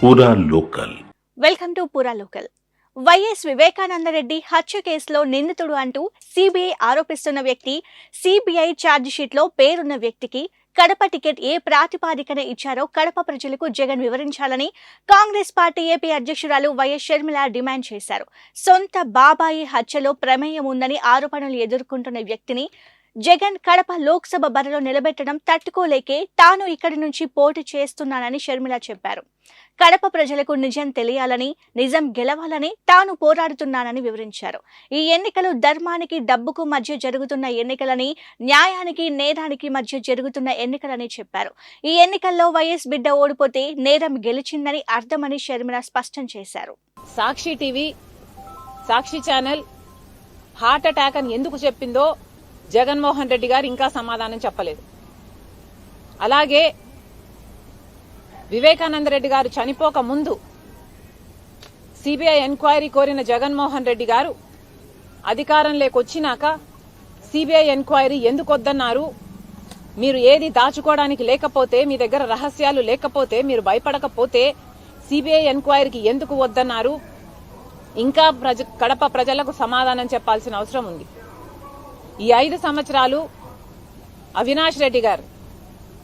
పూరా local. Welcome to పూరా local. YS Vivekananda Reddy హత్య కేసులో నిందితుడు అంటూ సిబిఐ ఆరోపిస్తున్న వ్యక్తి, సిబిఐ ఛార్జిషీట్లో పేరున్న వ్యక్తికి కడప టికెట్ ఏ ప్రాతిపాదికన ఇచ్చారో కడప ప్రజలకు జగన్ వివరించాలని కాంగ్రెస్ పార్టీ ఏపీ అధ్యక్షురాలు వైఎస్ షర్మిల డిమాండ్ చేశారు. సొంత బాబాయి హత్యలో ప్రమేయం ఉందని ఆరోపణలు ఎదుర్కొంటున్న వ్యక్తిని జగన్ కడప లోక్సభ బరిలో నిలబెట్టడం తట్టుకోలేకే తాను ఇక్కడి నుంచి పోటీ చేస్తున్నానని షర్మిల చెప్పారు. కడప ప్రజలకు నిజం తెలియాలని, నిజం గెలవాలని తాను పోరాడుతున్నానని వివరించారు. ఈ ఎన్నికలు ధర్మానికి డబ్బుకు మధ్య జరుగుతున్న ఎన్నికలని, న్యాయానికి నేరానికి మధ్య జరుగుతున్న ఎన్నికలని చెప్పారు. ఈ ఎన్నికల్లో వైఎస్ బిడ్డ ఓడిపోతే నేరం గెలిచిందని అర్థమని షర్మిల స్పష్టం చేశారు. సాక్షి టీవీ, సాక్షి ఛానల్ హార్ట్ అటాక్ అని ఎందుకు చెప్పిందో జగన్మోహన్ రెడ్డి గారు ఇంకా సమాధానం చెప్పలేదు. అలాగే వివేకానంద రెడ్డి గారు చనిపోక ముందు సిబిఐ ఎంక్వైరీ కోరిన జగన్మోహన్ రెడ్డి గారు అధికారంలోకి వచ్చినాక సిబిఐ ఎంక్వైరీ ఎందుకు వద్దన్నారు? మీరు ఏది దాచుకోవడానికి లేకపోతే, మీ దగ్గర రహస్యాలు లేకపోతే, మీరు భయపడకపోతే సిబిఐ ఎంక్వైరీకి ఎందుకు వద్దన్నారు? ఇంకా కడప ప్రజలకు సమాధానం చెప్పాల్సిన అవసరం ఉంది. ఈ 5 సంవత్సరాలు అవినాష్ రెడ్డి గారు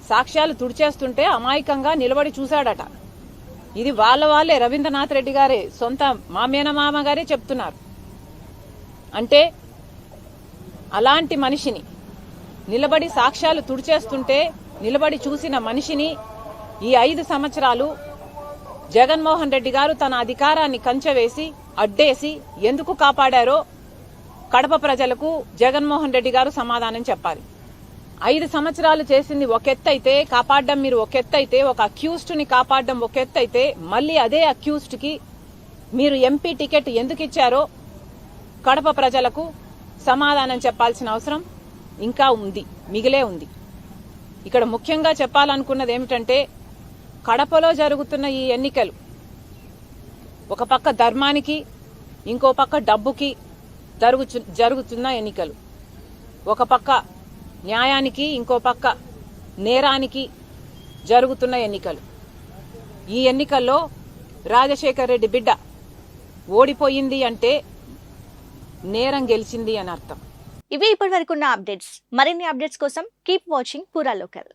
సాక్ష్యాలు తుడిచేస్తుంటే అమాయకంగా నిలబడి చూశాడట. ఇది వాళ్ళే రవీంద్రనాథ్ రెడ్డి గారే, సొంత మామ గారే చెప్తున్నారు. అంటే అలాంటి మనిషిని నిలబడి సాక్ష్యాలు తుడిచేస్తుంటే నిలబడి చూసిన మనిషిని ఈ 5 సంవత్సరాలు జగన్మోహన్ రెడ్డి గారు తన అధికారాన్ని కంచెవేసి అడ్డేసి ఎందుకు కాపాడారో కడప ప్రజలకు జగన్మోహన్ రెడ్డి గారు సమాధానం చెప్పాలి. 5 సంవత్సరాలు చేసింది ఒక ఎత్తైతే, కాపాడడం మీరు ఒక ఎత్తైతే, ఒక అక్యూజ్డ్ ని కాపాడడం ఒక ఎత్తైతే, మళ్లీ అదే అక్యూజ్డ్ కి మీరు ఎంపీ టికెట్ ఎందుకు ఇచ్చారో కడప ప్రజలకు సమాధానం చెప్పాల్సిన అవసరం ఇంకా ఉంది, మిగిలే ఉంది. ఇక్కడ ముఖ్యంగా చెప్పాలనుకున్నది ఏమిటంటే, కడపలో జరుగుతున్న ఈ ఎన్నికలు ఒక పక్క ధర్మానికి, ఇంకో పక్క డబ్బుకి జరుగుతున్న ఎన్నికలు. ఒక పక్క న్యాయానికి, ఇంకో పక్క నేరానికి జరుగుతున్న ఎన్నికలు. ఈ ఎన్నికల్లో రాజశేఖర్ రెడ్డి బిడ్డ ఓడిపోయింది అంటే నేరం గెలిచింది అని అర్థం. ఇవి ఇప్పటి వరకున్న అప్డేట్స్. మరిన్ని అప్డేట్స్ కోసం కీప్ వాచింగ్ పూరా లోకల్.